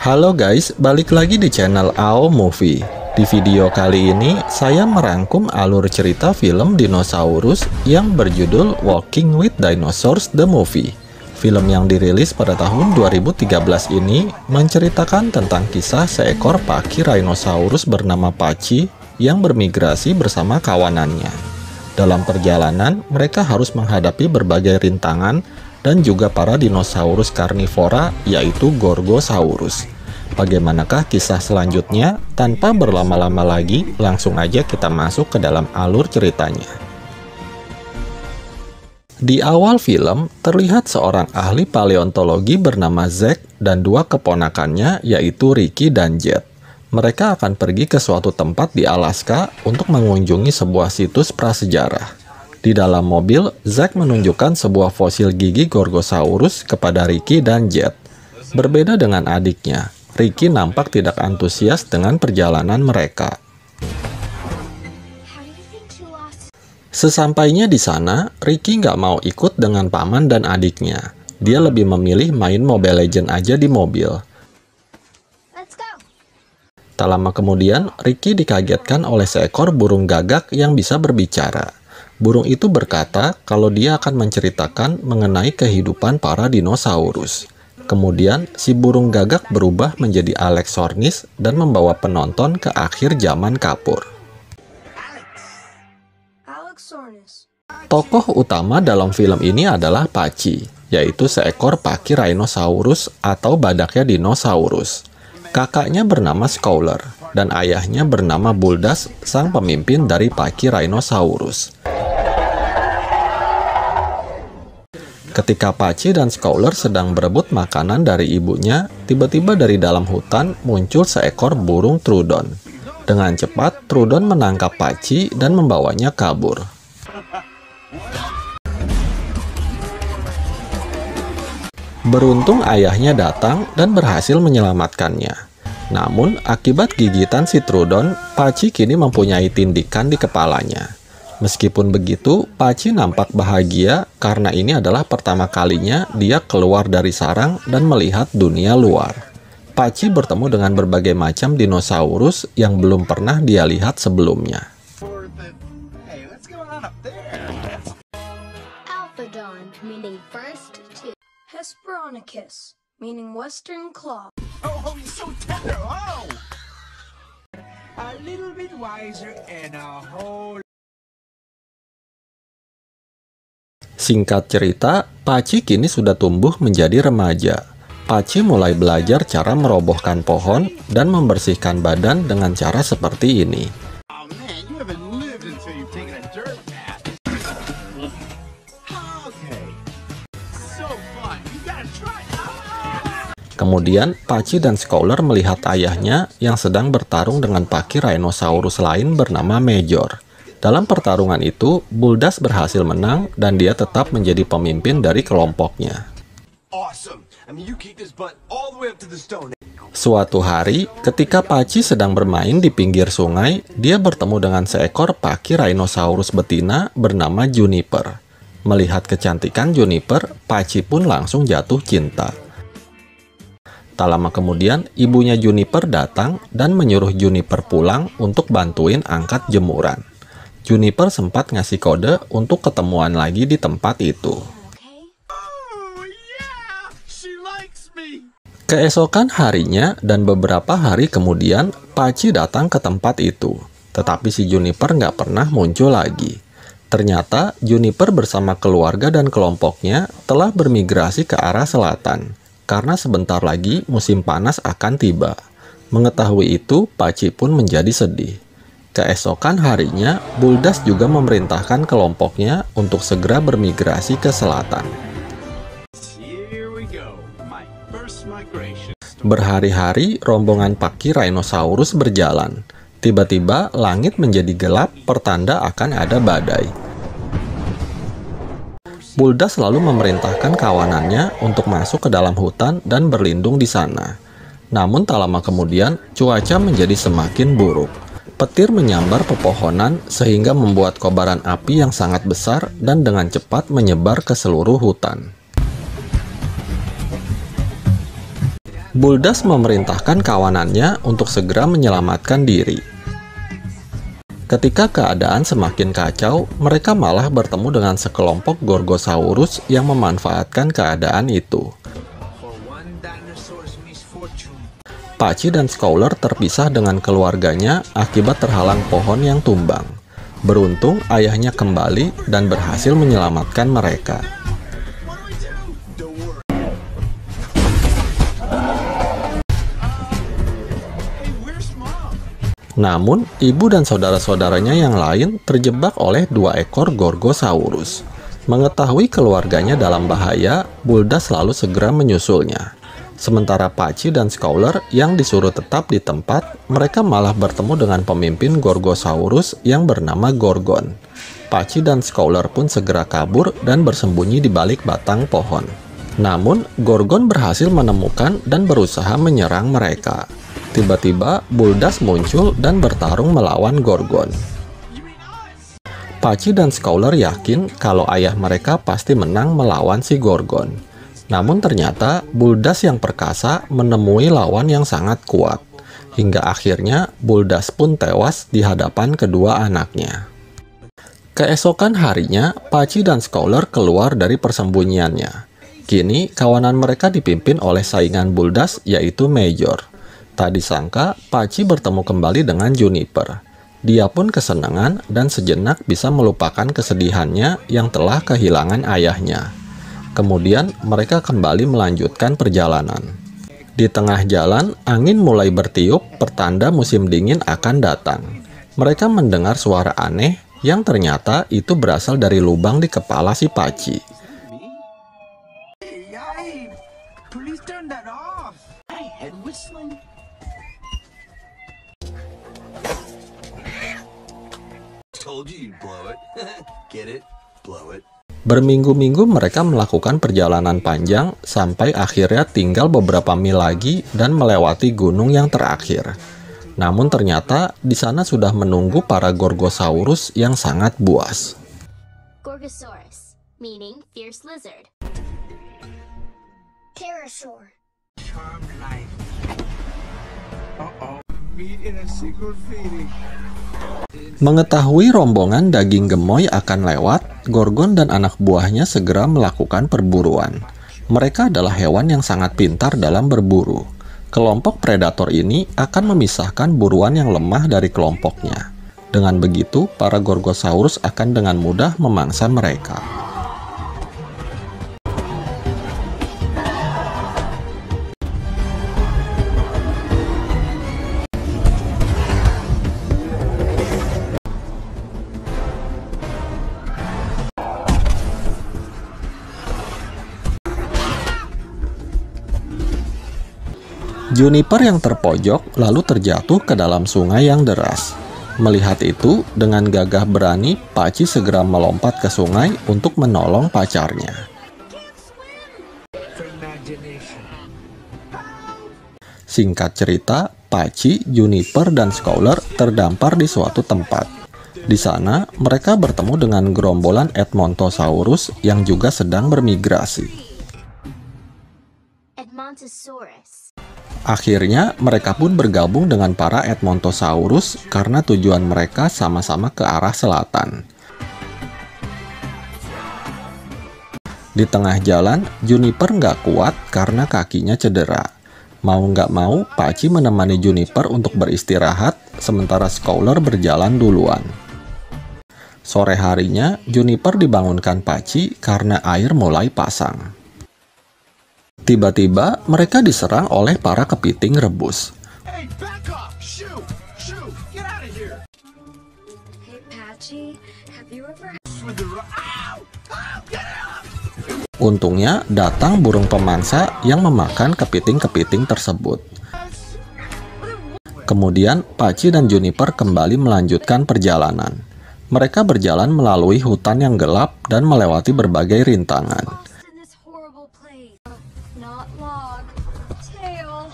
Halo guys, balik lagi di channel AO Movie. Di video kali ini, saya merangkum alur cerita film dinosaurus yang berjudul Walking with Dinosaurs the Movie. Film yang dirilis pada tahun 2013 ini menceritakan tentang kisah seekor paki rhinosaurus bernama Pachi yang bermigrasi bersama kawanannya. Dalam perjalanan, mereka harus menghadapi berbagai rintangan dan juga para dinosaurus karnivora, yaitu Gorgosaurus. Bagaimanakah kisah selanjutnya? Tanpa berlama-lama lagi, langsung aja kita masuk ke dalam alur ceritanya. Di awal film, terlihat seorang ahli paleontologi bernama Zack dan dua keponakannya, yaitu Ricky dan Jet. Mereka akan pergi ke suatu tempat di Alaska untuk mengunjungi sebuah situs prasejarah. Di dalam mobil, Zack menunjukkan sebuah fosil gigi Gorgosaurus kepada Ricky dan Jet. Berbeda dengan adiknya, Ricky nampak tidak antusias dengan perjalanan mereka. Sesampainya di sana, Ricky nggak mau ikut dengan paman dan adiknya. Dia lebih memilih main Mobile Legends aja di mobil. Tak lama kemudian, Ricky dikagetkan oleh seekor burung gagak yang bisa berbicara. Burung itu berkata kalau dia akan menceritakan mengenai kehidupan para dinosaurus. Kemudian, si burung gagak berubah menjadi Alexornis dan membawa penonton ke akhir zaman kapur. Tokoh utama dalam film ini adalah Pachi, yaitu seekor paki rhinosaurus atau badaknya dinosaurus. Kakaknya bernama Scowler, dan ayahnya bernama Buldas, sang pemimpin dari paki rhinosaurus. Ketika Pachi dan Scowler sedang berebut makanan dari ibunya, tiba-tiba dari dalam hutan muncul seekor burung Trudon. Dengan cepat, Trudon menangkap Pachi dan membawanya kabur. Beruntung ayahnya datang dan berhasil menyelamatkannya. Namun, akibat gigitan si Trudon, Pachi kini mempunyai tindikan di kepalanya. Meskipun begitu, Pachi nampak bahagia karena ini adalah pertama kalinya dia keluar dari sarang dan melihat dunia luar. Pachi bertemu dengan berbagai macam dinosaurus yang belum pernah dia lihat sebelumnya. Alphodon, meaning first to Hesperonychus, meaning western claw. Oh, he's so tender. Oh, a little bit wiser and a whole. Singkat cerita, Pachi kini sudah tumbuh menjadi remaja. Pachi mulai belajar cara merobohkan pohon dan membersihkan badan dengan cara seperti ini. Oh man, you haven't lived until you've taken a dirt bath. Okay, so fun. You gotta try. Kemudian, Pachi dan Scowler melihat ayahnya yang sedang bertarung dengan paki rhinosaurus lain bernama Major. Dalam pertarungan itu, Buldas berhasil menang dan dia tetap menjadi pemimpin dari kelompoknya. Awesome. I mean, you kick this butt all the way up to the stone. Suatu hari, ketika Pachi sedang bermain di pinggir sungai, dia bertemu dengan seekor paki rhinosaurus betina bernama Juniper. Melihat kecantikan Juniper, Pachi pun langsung jatuh cinta. Tak lama kemudian, ibunya Juniper datang dan menyuruh Juniper pulang untuk bantuin angkat jemuran. Juniper sempat ngasih kode untuk ketemuan lagi di tempat itu. Oh yeah, she likes me. Keesokan harinya dan beberapa hari kemudian, Pachi datang ke tempat itu. Tetapi si Juniper nggak pernah muncul lagi. Ternyata Juniper bersama keluarga dan kelompoknya telah bermigrasi ke arah selatan. Karena sebentar lagi musim panas akan tiba. Mengetahui itu, Pachi pun menjadi sedih. Keesokan harinya, Buldas juga memerintahkan kelompoknya untuk segera bermigrasi ke selatan. Berhari-hari, rombongan paki rhinosaurus berjalan. Tiba-tiba, langit menjadi gelap, pertanda akan ada badai. Buldas lalu memerintahkan kawanannya untuk masuk ke dalam hutan dan berlindung di sana. Namun tak lama kemudian, cuaca menjadi semakin buruk. Petir menyambar pepohonan sehingga membuat kobaran api yang sangat besar dan dengan cepat menyebar ke seluruh hutan. Buldas memerintahkan kawanannya untuk segera menyelamatkan diri. Ketika keadaan semakin kacau, mereka malah bertemu dengan sekelompok Gorgosaurus yang memanfaatkan keadaan itu. Pachi dan Scowler terpisah dengan keluarganya akibat terhalang pohon yang tumbang. Beruntung ayahnya kembali dan berhasil menyelamatkan mereka. Namun, ibu dan saudara-saudaranya yang lain terjebak oleh 2 ekor Gorgosaurus. Mengetahui keluarganya dalam bahaya, Buldas lalu segera menyusulnya. Sementara Pachi dan Scowler yang disuruh tetap di tempat, mereka malah bertemu dengan pemimpin Gorgosaurus yang bernama Gorgon. Pachi dan Scowler pun segera kabur dan bersembunyi di balik batang pohon. Namun, Gorgon berhasil menemukan dan berusaha menyerang mereka. Tiba-tiba, Buldas muncul dan bertarung melawan Gorgon. Pachi dan Scowler yakin kalau ayah mereka pasti menang melawan si Gorgon. Namun ternyata Buldas yang perkasa menemui lawan yang sangat kuat. Hingga akhirnya Buldas pun tewas di hadapan kedua anaknya. Keesokan harinya, Pachi dan Scowler keluar dari persembunyiannya. Kini kawanan mereka dipimpin oleh saingan Buldas yaitu Major. Tak disangka Pachi bertemu kembali dengan Juniper. Dia pun kesenangan dan sejenak bisa melupakan kesedihannya yang telah kehilangan ayahnya. Kemudian mereka kembali melanjutkan perjalanan. Di tengah jalan, angin mulai bertiup, pertanda musim dingin akan datang. Mereka mendengar suara aneh yang ternyata itu berasal dari lubang di kepala si Pachi. Berminggu-minggu mereka melakukan perjalanan panjang sampai akhirnya tinggal beberapa mil lagi dan melewati gunung yang terakhir. Namun ternyata di sana sudah menunggu para Gorgosaurus yang sangat buas. Gorgosaurus, meaning fierce lizard. Pterosaur. Charmed life. Meat in a single feeding. Mengetahui rombongan daging gemoy akan lewat, Gorgon dan anak buahnya segera melakukan perburuan. Mereka adalah hewan yang sangat pintar dalam berburu. Kelompok predator ini akan memisahkan buruan yang lemah dari kelompoknya. Dengan begitu, para Gorgosaurus akan dengan mudah memangsa mereka. Juniper yang terpojok lalu terjatuh ke dalam sungai yang deras. Melihat itu, dengan gagah berani, Pachi segera melompat ke sungai untuk menolong pacarnya. Singkat cerita, Pachi, Juniper, dan Scowler terdampar di suatu tempat. Di sana, mereka bertemu dengan gerombolan Edmontosaurus yang juga sedang bermigrasi. Edmontosaurus. Akhirnya, mereka pun bergabung dengan para Edmontosaurus karena tujuan mereka sama-sama ke arah selatan. Di tengah jalan, Juniper nggak kuat karena kakinya cedera. Mau nggak mau, Pachi menemani Juniper untuk beristirahat, sementara Scowler berjalan duluan. Sore harinya, Juniper dibangunkan Pachi karena air mulai pasang. Tiba-tiba, mereka diserang oleh para kepiting rebus. Hey, back up! Shoot! Shoot! Get out of here! Hey, Pachi, have you ever... Ow! Ow! Get out! Untungnya, datang burung pemangsa yang memakan kepiting-kepiting tersebut. Kemudian, Pachi dan Juniper kembali melanjutkan perjalanan. Mereka berjalan melalui hutan yang gelap dan melewati berbagai rintangan. in this horrible place? Not log, tail.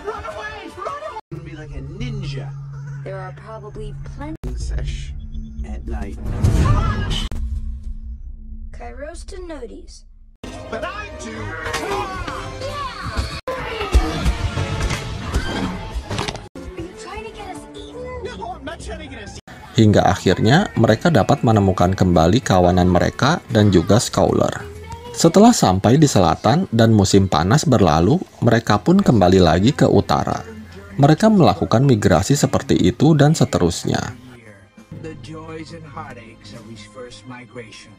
Run away! Run away! Be like a ninja. There are probably plenty. Sesh at night. Kairos to Nodes. But I do. Hingga akhirnya mereka dapat menemukan kembali kawanan mereka dan juga Scowler. Setelah sampai di selatan dan musim panas berlalu, mereka pun kembali lagi ke utara. Mereka melakukan migrasi seperti itu dan seterusnya. The joys and heartaches of his first migration.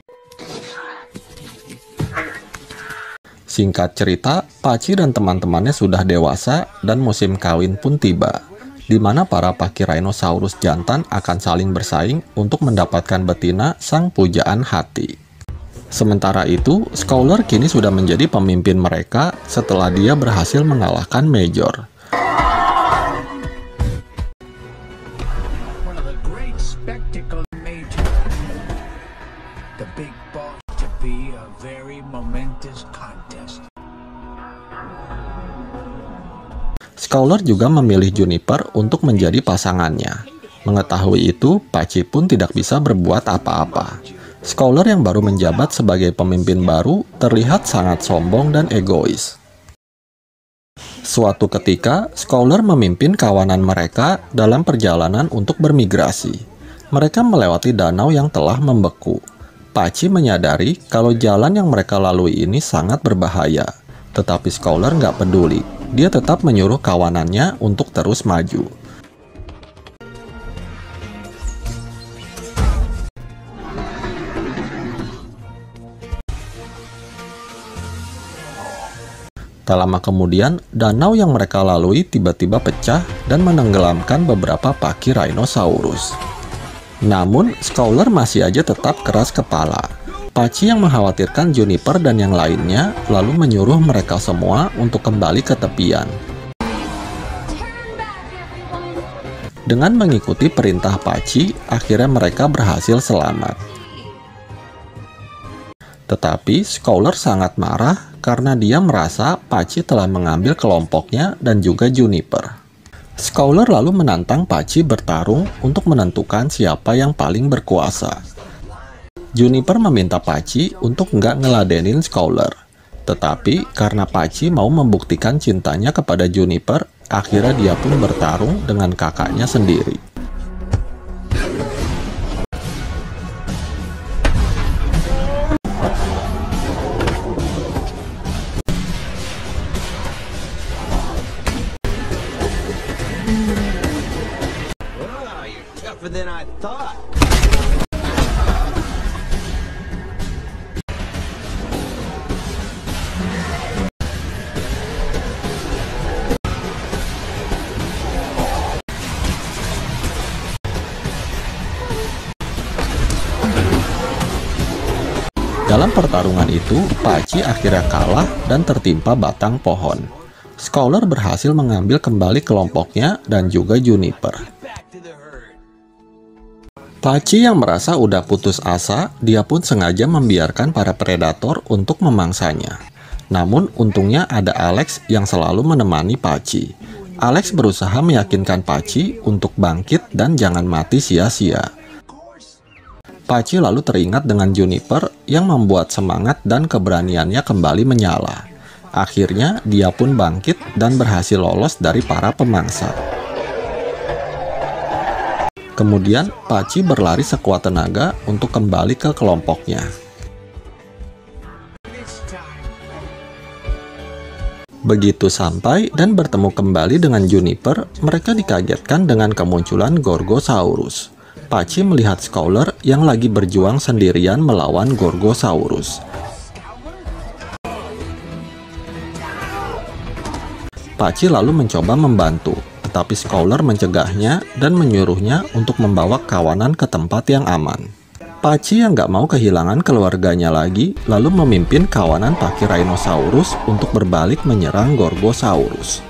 Singkat cerita, Paci dan teman-temannya sudah dewasa dan musim kawin pun tiba, di mana para Pachyrhinosaurus jantan akan saling bersaing untuk mendapatkan betina sang pujaan hati. Sementara itu, Scowler kini sudah menjadi pemimpin mereka setelah dia berhasil mengalahkan Major. One of the great spectacle Major. The big boss to be a very momentous contest. Scowler juga memilih Juniper untuk menjadi pasangannya. Mengetahui itu, Paci pun tidak bisa berbuat apa-apa. Scowler yang baru menjabat sebagai pemimpin baru terlihat sangat sombong dan egois. Suatu ketika, Scowler memimpin kawanan mereka dalam perjalanan untuk bermigrasi. Mereka melewati danau yang telah membeku. Paci menyadari kalau jalan yang mereka lalui ini sangat berbahaya. Tetapi Scowler nggak peduli. Dia tetap menyuruh kawanannya untuk terus maju. Tak lama kemudian, danau yang mereka lalui tiba-tiba pecah dan menenggelamkan beberapa Pachyrhinosaurus. Namun, Scowler masih aja tetap keras kepala. Paci yang mengkhawatirkan Juniper dan yang lainnya lalu menyuruh mereka semua untuk kembali ke tepian. Dengan mengikuti perintah Paci, akhirnya mereka berhasil selamat. Tetapi Scowler sangat marah karena dia merasa Paci telah mengambil kelompoknya dan juga Juniper. Scowler lalu menantang Paci bertarung untuk menentukan siapa yang paling berkuasa. Juniper meminta Paci untuk nggak ngeladenin Scowler. Tetapi karena Paci mau membuktikan cintanya kepada Juniper, akhirnya dia pun bertarung dengan kakaknya sendiri. Than I thought. Dalam pertarungan itu, Paci akhirnya kalah dan tertimpa batang pohon. Scowler berhasil mengambil kembali kelompoknya dan juga Juniper. Paci yang merasa udah putus asa, dia pun sengaja membiarkan para predator untuk memangsanya. Namun untungnya ada Alex yang selalu menemani Paci. Alex berusaha meyakinkan Paci untuk bangkit dan jangan mati sia-sia. Paci lalu teringat dengan Juniper yang membuat semangat dan keberaniannya kembali menyala. Akhirnya dia pun bangkit dan berhasil lolos dari para pemangsa. Kemudian, Paci berlari sekuat tenaga untuk kembali ke kelompoknya. Begitu sampai dan bertemu kembali dengan Juniper, mereka dikagetkan dengan kemunculan Gorgosaurus. Paci melihat Scowler yang lagi berjuang sendirian melawan Gorgosaurus. Paci lalu mencoba membantu. Tapi Scowler mencegahnya dan menyuruhnya untuk membawa kawanan ke tempat yang aman. Paci yang nggak mau kehilangan keluarganya lagi, lalu memimpin kawanan Pachyrhinosaurus untuk berbalik menyerang Gorgosaurus.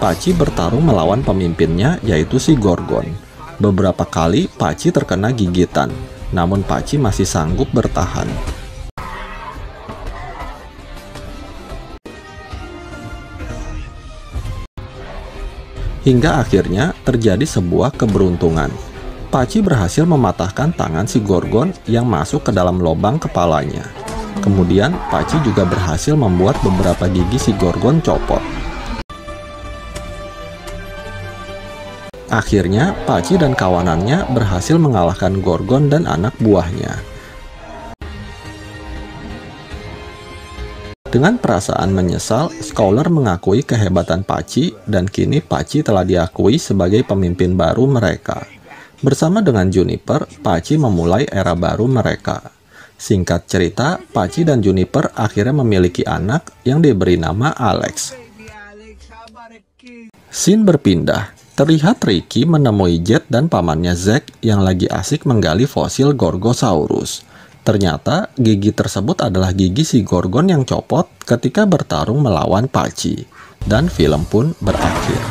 Paci bertarung melawan pemimpinnya, yaitu si Gorgon. Beberapa kali Paci terkena gigitan, namun Paci masih sanggup bertahan. Hingga akhirnya terjadi sebuah keberuntungan. Pachi berhasil mematahkan tangan si Gorgon yang masuk ke dalam lubang kepalanya. Kemudian Pachi juga berhasil membuat beberapa gigi si Gorgon copot. Akhirnya, Pachi dan kawanannya berhasil mengalahkan Gorgon dan anak buahnya. Dengan perasaan menyesal, Scholar mengakui kehebatan Pachi dan kini Pachi telah diakui sebagai pemimpin baru mereka. Bersama dengan Juniper, Pachi memulai era baru mereka. Singkat cerita, Pachi dan Juniper akhirnya memiliki anak yang diberi nama Alex. Scene berpindah. Terlihat Ricky menemui Jet dan pamannya Zack yang lagi asik menggali fosil Gorgosaurus. Ternyata gigi tersebut adalah gigi si Gorgon yang copot ketika bertarung melawan Pachi. Dan film pun berakhir.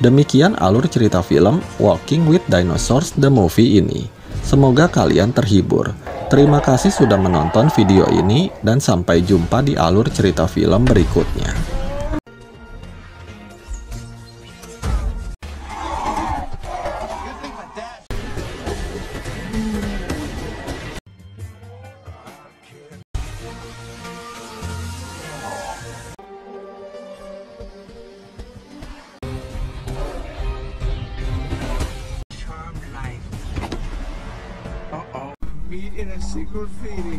Demikian alur cerita film Walking with Dinosaurs the Movie ini. Semoga kalian terhibur. Terima kasih sudah menonton video ini dan sampai jumpa di alur cerita film berikutnya. Meat in a single feeding.